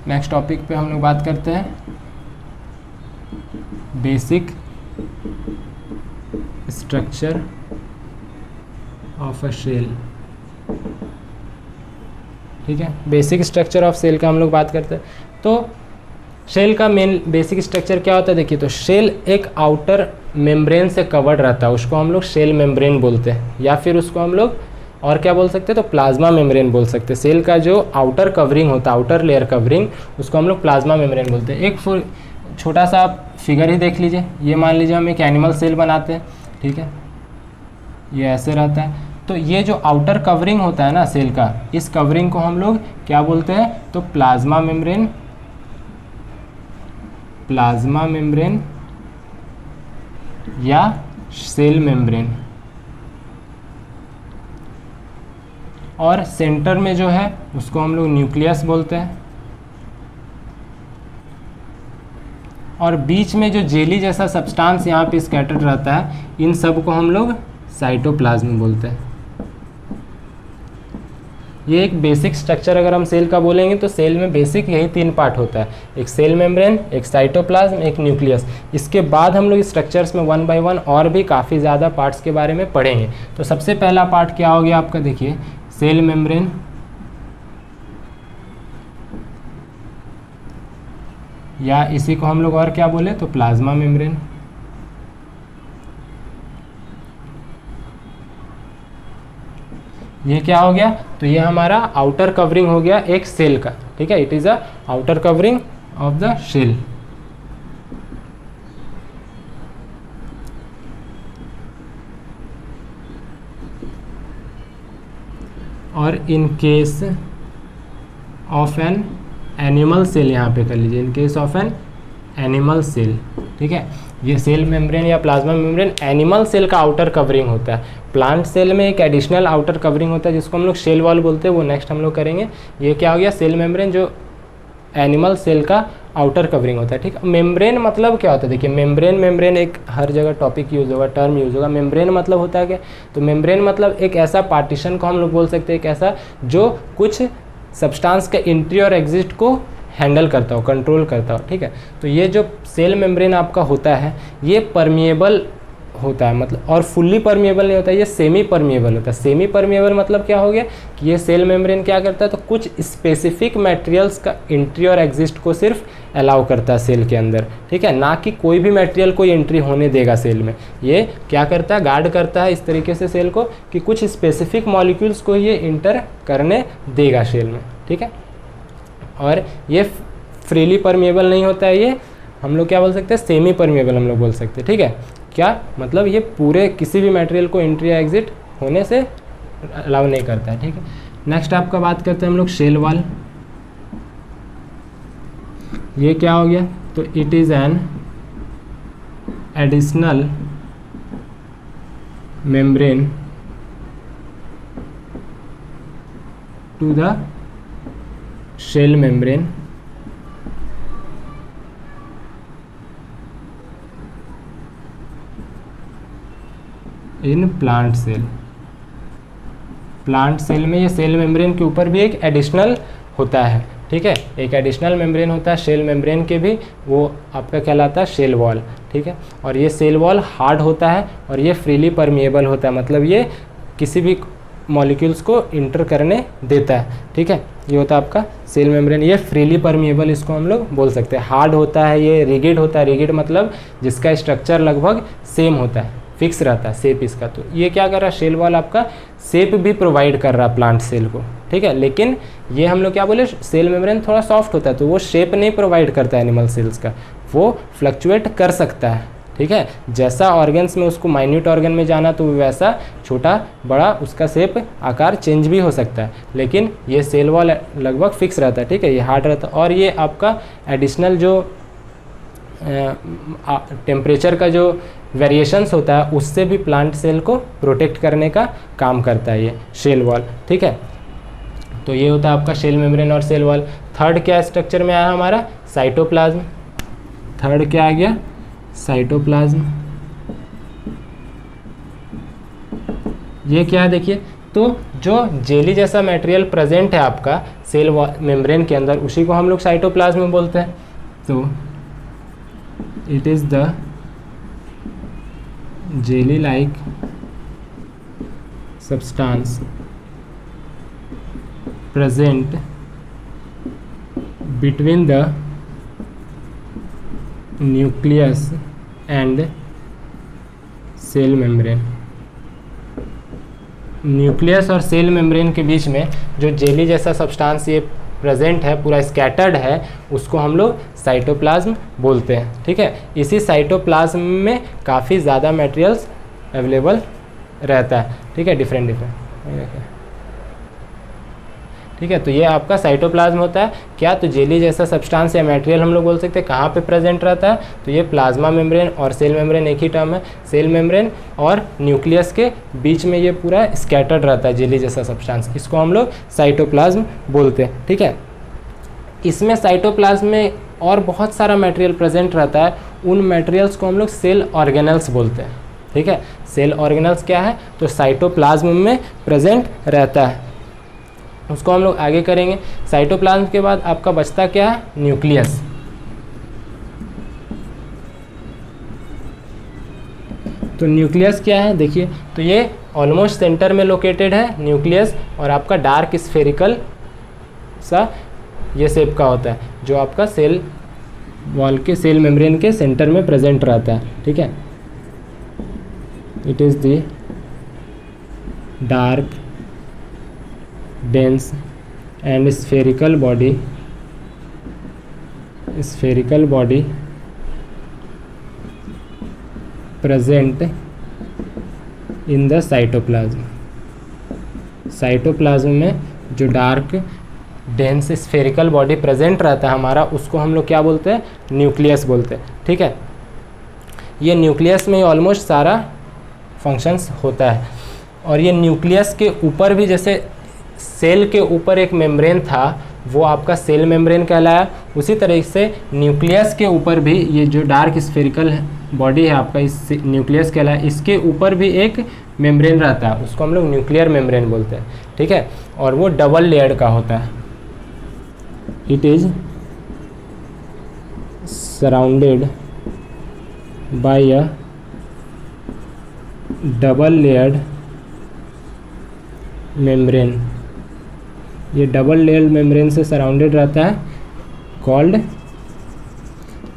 Next topic पे हम लोग बात करते हैं basic structure of a cell. ठीक है, बेसिक स्ट्रक्चर ऑफ सेल का हम लोग बात करते हैं। तो सेल का मेन बेसिक स्ट्रक्चर क्या होता है, देखिए, तो सेल एक आउटर मेम्ब्रेन से कवर्ड रहता है, उसको हम लोग सेल मेम्ब्रेन बोलते हैं, या फिर उसको हम लोग और क्या बोल सकते हैं, तो प्लाज्मा मेम्ब्रेन बोल सकते हैं। सेल का जो आउटर कवरिंग होता है, आउटर लेयर कवरिंग, उसको हम लोग प्लाज्मा मेम्ब्रेन बोलते हैं। एक छोटा सा आप फिगर ही देख लीजिए, ये मान लीजिए हम एक एनिमल सेल बनाते हैं, ठीक है, ये ऐसे रहता है। तो ये जो आउटर कवरिंग होता है ना सेल का, इस कवरिंग को हम लोग क्या बोलते हैं, तो प्लाज्मा मेम्ब्रेन, प्लाज्मा मेम्ब्रेन या सेल मेम्ब्रेन। और सेंटर में जो है उसको हम लोग न्यूक्लियस बोलते हैं, और बीच में जो जेली जैसा सब्सटेंस यहाँ पे स्कैटर्ड रहता है, इन सब को हम लोग साइटोप्लाज्म बोलते हैं। ये एक बेसिक स्ट्रक्चर अगर हम सेल का बोलेंगे तो सेल में बेसिक यही 3 पार्ट होता है, एक सेल मेम्ब्रेन, एक साइटोप्लाज्म, एक न्यूक्लियस। इसके बाद हम लोग स्ट्रक्चर्स में 1 बाय 1 और भी काफ़ी ज़्यादा पार्ट्स के बारे में पढ़ेंगे। तो सबसे पहला पार्ट क्या हो गया आपका, देखिए, सेल मेम्ब्रेन, या इसी को हम लोग और क्या बोले, तो प्लाज्मा मेम्ब्रेन। ये क्या हो गया, तो ये हमारा आउटर कवरिंग हो गया एक सेल का, ठीक है, it is a outer covering of the cell. और in case of an animal cell, यहाँ पे कर लीजिए, in case of an animal cell, ठीक है, ये सेल मेम्ब्रेन या प्लाज्मा मेम्ब्रेन एनिमल सेल का आउटर कवरिंग होता है। प्लांट सेल में एक एडिशनल आउटर कवरिंग होता है जिसको हम लोग सेल वॉल बोलते हैं, वो नेक्स्ट हम लोग करेंगे। ये क्या हो गया, सेल मेम्ब्रेन जो एनिमल सेल का आउटर कवरिंग होता है, ठीक है। मेम्ब्रेन मतलब क्या होता है, देखिए, मेम्ब्रेन एक हर जगह टॉपिक यूज़ होगा, टर्म यूज़ होगा। मेम्ब्रेन मतलब होता है क्या, तो मेम्ब्रेन मतलब एक ऐसा पार्टीशन को हम लोग बोल सकते हैं, एक ऐसा जो कुछ सब्सटेंस के एंट्री और एग्जिट को हैंडल करता हो, कंट्रोल करता हो, ठीक है। तो ये जो सेल मेम्ब्रेन आपका होता है, ये परमिएबल होता है, मतलब, और फुल्ली परमिएबल नहीं होता है, ये सेमी परमिएबल होता है। सेमी परमिएबल मतलब क्या हो गया कि ये सेल मेम्ब्रेन क्या करता है, तो कुछ स्पेसिफिक मटेरियल्स का एंट्री और एग्जिट को सिर्फ अलाउ करता है सेल के अंदर, ठीक है, ना कि कोई भी मटेरियल कोई एंट्री होने देगा सेल में। ये क्या करता है, गार्ड करता है इस तरीके से सेल को कि कुछ स्पेसिफिक मॉलिक्यूल्स को ये इंटर करने देगा सेल में, ठीक है। और ये फ्रीली परमिएबल नहीं होता है, ये हम लोग क्या बोल सकते हैं, सेमी परमिएबल हम लोग बोल सकते हैं, ठीक है। क्या मतलब, ये पूरे किसी भी मटेरियल को एंट्री या एग्जिट होने से अलाउ नहीं करता है, ठीक है। नेक्स्ट आपका बात करते हैं हम लोग सेल वॉल। ये क्या हो गया, तो it is an additional membrane to the cell membrane in plant cell. Plant cell में ये सेल मेम्ब्रेन के ऊपर भी एक एडिशनल होता है, ठीक है, एक एडिशनल मेम्ब्रेन होता है सेल मेम्ब्रेन के भी, वो आपका कहलाता है सेल वॉल, ठीक है। और ये सेल वॉल हार्ड होता है और ये फ्रीली परमिएबल होता है, मतलब ये किसी भी मॉलिक्यूल्स को इंटर करने देता है, ठीक है। ये होता है आपका सेल मेम्ब्रेन, ये फ्रीली परमिएबल इसको हम लोग बोल सकते हैं। हार्ड होता है, ये रिगिड होता है, रिगिड मतलब जिसका स्ट्रक्चर लगभग सेम होता है, फिक्स रहता है शेप इसका। तो ये क्या कर रहा है, सेल वॉल आपका शेप भी प्रोवाइड कर रहा है प्लांट सेल को, ठीक है। लेकिन ये हम लोग क्या बोले, सेल मेम्ब्रेन थोड़ा सॉफ्ट होता है, तो वो शेप नहीं प्रोवाइड करता है एनिमल सेल्स का, वो फ्लक्चुएट कर सकता है, ठीक है। जैसा ऑर्गन्स में उसको माइन्यूट ऑर्गन में जाना तो वैसा छोटा बड़ा उसका शेप आकार चेंज भी हो सकता है, लेकिन ये सेल वॉल लगभग फिक्स रहता है, ठीक है, ये हार्ड रहता है। और ये आपका एडिशनल जो टेम्परेचर का जो वेरिएशंस होता है उससे भी प्लांट सेल को प्रोटेक्ट करने का काम करता है ये सेल वॉल, ठीक है। तो ये होता है आपका सेल मेम्ब्रेन और सेल वॉल। थर्ड क्या स्ट्रक्चर में आया हमारा, साइटोप्लाज्म। थर्ड क्या आ गया, साइटोप्लाज्म। ये क्या है, देखिए, तो जो जेली जैसा मटेरियल प्रेजेंट है आपका सेल मेम्ब्रेन के अंदर, उसी को हम लोग साइटोप्लाज्म बोलते हैं। तो it is the jelly like substance present between the nucleus and cell membrane. Nucleus और सेल मेम्ब्रेन के बीच में जो जेली जैसा सब्सटेंस ये प्रेजेंट है, पूरा स्कैटर्ड है, उसको हम लोग साइटोप्लाज्म बोलते हैं। ठीक है, इसी साइटोप्लाज्म में काफ़ी ज़्यादा मटेरियल्स अवेलेबल रहता है। ठीक है, डिफरेंट। ठीक है, तो ये आपका साइटोप्लाज्म होता है। क्या? तो जेली जैसा सब्सटेंस या मटेरियल हम लोग बोल सकते हैं कहाँ पे प्रेजेंट रहता है, तो ये प्लाज्मा मेम्ब्रेन और सेल मेम्ब्रेन एक ही टर्म है। सेल मेम्ब्रेन और न्यूक्लियस के बीच में ये पूरा स्कैटर्ड रहता है जेली जैसा सब्सटेंस, इसको हम लोग साइटोप्लाज्म बोलते हैं। ठीक है, इसमें साइटोप्लाज्म में और बहुत सारा मटेरियल प्रेजेंट रहता है, उन मटेरियल्स को हम लोग सेल ऑर्गेनल्स बोलते हैं। ठीक है, सेल ऑर्गेनल्स क्या है, तो साइटोप्लाज्म में प्रेजेंट रहता है, उसको हम लोग आगे करेंगे। साइटोप्लाज्म के बाद आपका बचता क्या है, न्यूक्लियस। तो न्यूक्लियस क्या है, देखिए, तो ये ऑलमोस्ट सेंटर में लोकेटेड है न्यूक्लियस, और आपका डार्क स्फेरिकल सा ये शेप का होता है, जो आपका सेल वॉल के सेल मेम्ब्रेन के सेंटर में प्रेजेंट रहता है। ठीक है, it is the dark dense and spherical body present in the cytoplasm। Cytoplasm में जो dark dense spherical body present रहता है हमारा, उसको हम लोग क्या बोलते हैं, न्यूक्लियस बोलते हैं। ठीक है, ये न्यूक्लियस में ऑलमोस्ट सारा फंक्शंस होता है। और ये न्यूक्लियस के ऊपर भी, जैसे सेल के ऊपर एक मेम्ब्रेन था, वो आपका सेल मेम्ब्रेन कहलाया, उसी तरह से न्यूक्लियस के ऊपर भी ये जो डार्क स्फेरिकल बॉडी है आपका, इस न्यूक्लियस कहलाया, इसके ऊपर भी एक मेम्ब्रेन रहता है, उसको हम लोग न्यूक्लियर मेम्ब्रेन बोलते हैं। ठीक है, और वो डबल लेयर्ड का होता है। It is surrounded by a double layered membrane. ये डबल लेयर्ड मेम्ब्रेन से सराउंडेड रहता है, कॉल्ड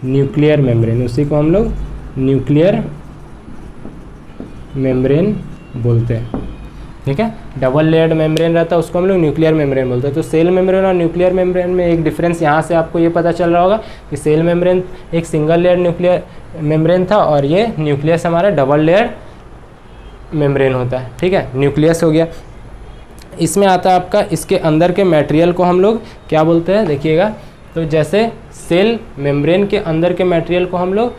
न्यूक्लियर मेम्ब्रेन। उसी को हम लोग न्यूक्लियर मेम्ब्रेन बोलते हैं। ठीक है, डबल लेयर्ड मेम्ब्रेन रहता है, उसको हम लोग न्यूक्लियर मेम्ब्रेन बोलते हैं। तो सेल मेम्ब्रेन और न्यूक्लियर मेम्ब्रेन में एक डिफरेंस यहाँ से आपको ये पता चल रहा होगा कि सेल मेम्ब्रेन एक सिंगल लेयर्ड न्यूक्लियर मेम्ब्रेन था, और ये न्यूक्लियस हमारा डबल लेयर्ड मेम्ब्रेन होता है। ठीक है, न्यूक्लियस हो गया। इसमें आता है आपका, इसके अंदर के मटेरियल को हम लोग क्या बोलते हैं, देखिएगा, तो जैसे सेल मेम्ब्रेन के अंदर के मटेरियल को हम लोग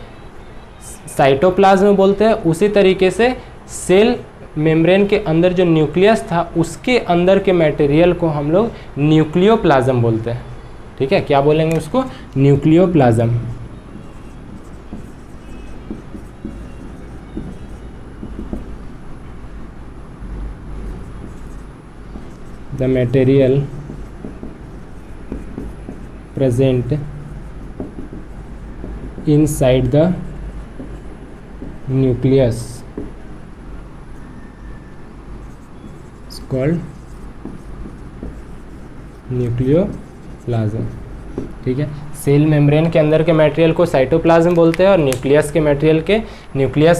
साइटोप्लाज्म बोलते हैं, उसी तरीके से सेल मेम्ब्रेन के अंदर जो न्यूक्लियस था, उसके अंदर के मटेरियल को हम लोग न्यूक्लियोप्लाज्म बोलते हैं। ठीक है, क्या बोलेंगे उसको, nucleoplasm. The material present inside the nucleus is called nucleoplasm. ठीक है, सेल मेम्ब्रेन के अंदर के मटेरियल को साइटोप्लाज्म बोलते हैं, और न्यूक्लियस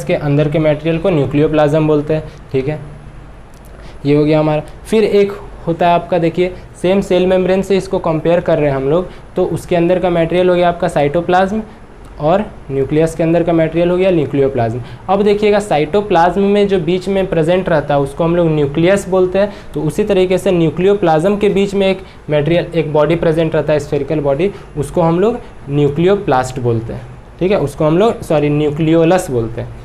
के अंदर के मटेरियल को न्यूक्लियोप्लाज्म बोलते हैं। ठीक है, ये हो गया हमारा। फिर एक होता है आपका, देखिए, सेम सेल मेम्ब्रेन से इसको कंपेयर कर रहे हैं हम लोग, तो उसके अंदर का मटेरियल हो गया आपका साइटोप्लाज्म, और न्यूक्लियस के अंदर का मटेरियल हो गया न्यूक्लियोप्लाज्म। अब देखिएगा, साइटोप्लाज्म में जो बीच में प्रेजेंट रहता है उसको हम लोग न्यूक्लियस बोलते हैं। तो उसी तरीके से न्यूक्लियोप्लाज्म के बीच में एक मटेरियल, एक बॉडी प्रेजेंट रहता है, स्फेरिकल बॉडी, उसको हम लोग न्यूक्लियोप्लास्ट बोलते हैं। ठीक है, उसको हम लोग न्यूक्लियोलस बोलते हैं।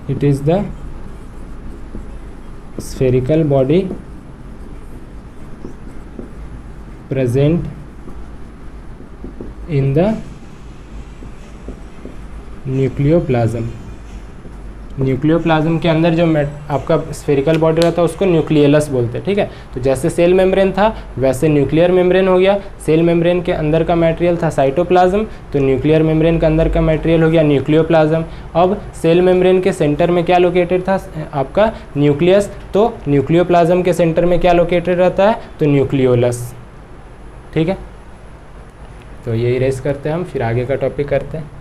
It is the spherical body present in the nucleoplasm. Nucleoplasm के अंदर जो आपका स्फेरिकल बॉडी रहता है उसको न्यूक्लियलस बोलते हैं, ठीक है। तो जैसे सेल मेम्ब्रेन था वैसे न्यूक्लियर मेम्ब्रेन हो गया। सेल मेम्ब्रेन के अंदर का मटेरियल था साइटोप्लाज्म, तो न्यूक्लियर मेम्ब्रेन के अंदर का मटेरियल हो गया न्यूक्लियोप्लाज्म। अब सेल मेम्ब्रेन के सेंटर में क्या लोकेटेड था आपका न्यूक्लियस, तो न्यूक्लियोप्लाज्म के सेंटर में क्या लोकेटेड रहता है, तो न्यूक्लियोलस, ठीक है। तो ये इरेज करते हैं हम, फिर आगे का टॉपिक करते हैं।